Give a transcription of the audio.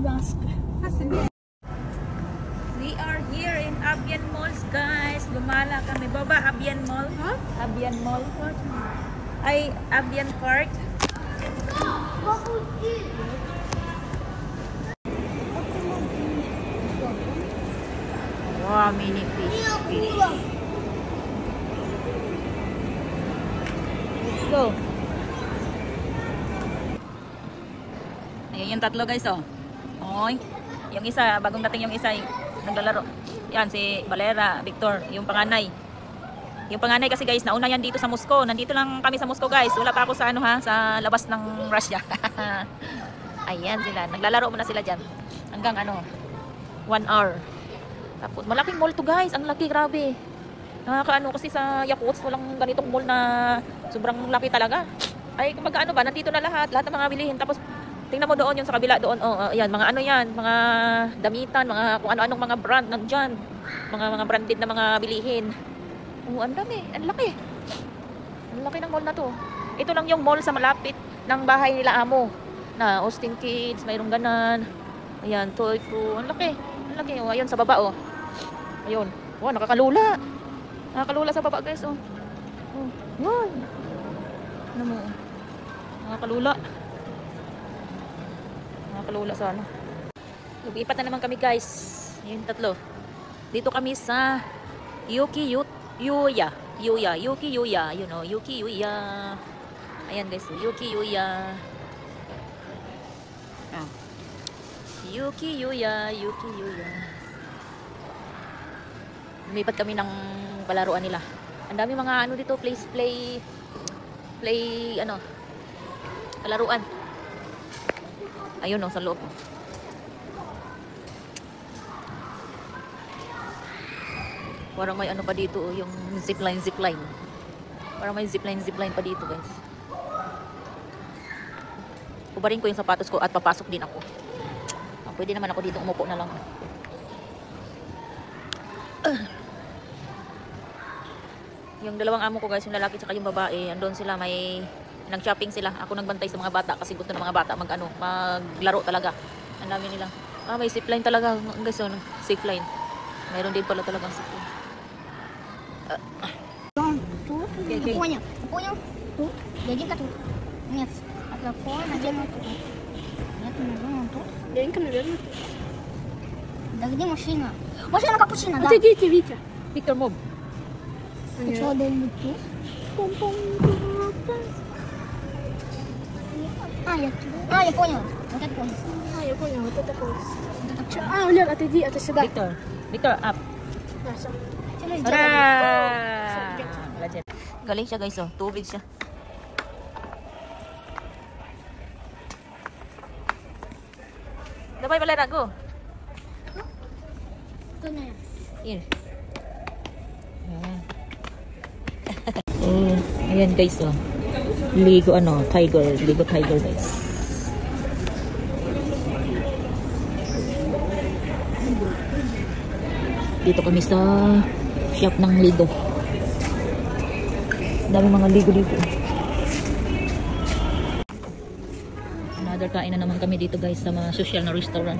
We are here in Abian Malls, guys. Lumala kami. Baba, Abian Mall. Huh? Abian Mall. Ay, Abian Park. Wow, mini fish. Let's go. Ayan yung tatlo, guys, oh. Oy. Yung isa, bagong dating yung isa, naglalaro. Yan, si Valera, Victor, yung panganay. Yung panganay kasi, guys, nauna yan dito sa Moscow. Nandito lang kami sa Moscow, guys. Wala pa ako sa ano, ha, sa labas ng Russia. Ayan sila. Naglalaro muna sila dyan. Hanggang ano, 1 hour. Tapos, malaking mall to, guys. Ang laki, grabe. Nakakaano kasi sa Yakuts, walang ganitong mall na sobrang laki talaga. Ay, kumbaga ano ba, nandito na lahat ng mga bilihin. Tapos, tingnan mo doon, yung sa kabila doon. Oh, ayan, mga ano yan, mga damitan, mga kung ano-anong mga brand nandyan. Mga branded na mga bilihin. Oh, ang dami, ang laki. Ang laki ng mall na to. Ito lang yung mall sa malapit ng bahay nila amo. Na Austin Kids, mayroong ganan. Ayan, Toy Fruit. Ang laki. Ang laki. Oh, ayun, sa baba, oh. Ayun. Wow, nakakalula. Nakakalula sa baba, guys, oh. Oh, wow. Ano mo? Nakakalula. Nakakalula sa ano. Lumipat na naman kami, guys. Yung tatlo. Dito kami sa Yuki Yuya. Yuki Yuya. You know, Yuki Yuya. Ayan, guys. Yuki Yuya. Ah. Yuki Yuya. Yuki Yuya. Lumipat kami ng palaruan nila. Ang dami mga ano dito, play ano, palaruan. Ayun, no, sa loob. Parang may ano pa dito, yung zipline. Parang may zipline pa dito, guys. Ubarin ko yung sapatos ko at papasok din ako. Pwede naman ako dito umupo na lang. Yung dalawang amo ko, guys, yung lalaki at yung babae, andun sila, may nag-shopping sila. Ako nagbantay sa mga bata kasi gusto ng mga bata maglaro talaga. Ang dami nila. May zipline talaga, guys, oh, zipline. Mayroon din pala talagang zipline. Okay. Понял. Тут. Дяденька тут. Нет. Отвлекой, наверное, тут. Нет, наверное, тут. Дяденька, наверное, тут. Да где машина? Машина капучино, да? Отойдите, Витя. Виктор, моб. Ты что, дяденька тут? Я понял. Вот это понял. Я понял, вот это понял. Лен, отойди, это сюда. Victor, up. Galing siya, guys, oh. Tubig siya. Dabay, Valera, go. Ito na yan. Here. Ayan, guys, oh. Ligo tiger, guys. Dito kami sa shop ng Ligo. Dami mga Ligo dito. Another kain na naman kami dito, guys, sa mga social na restaurant.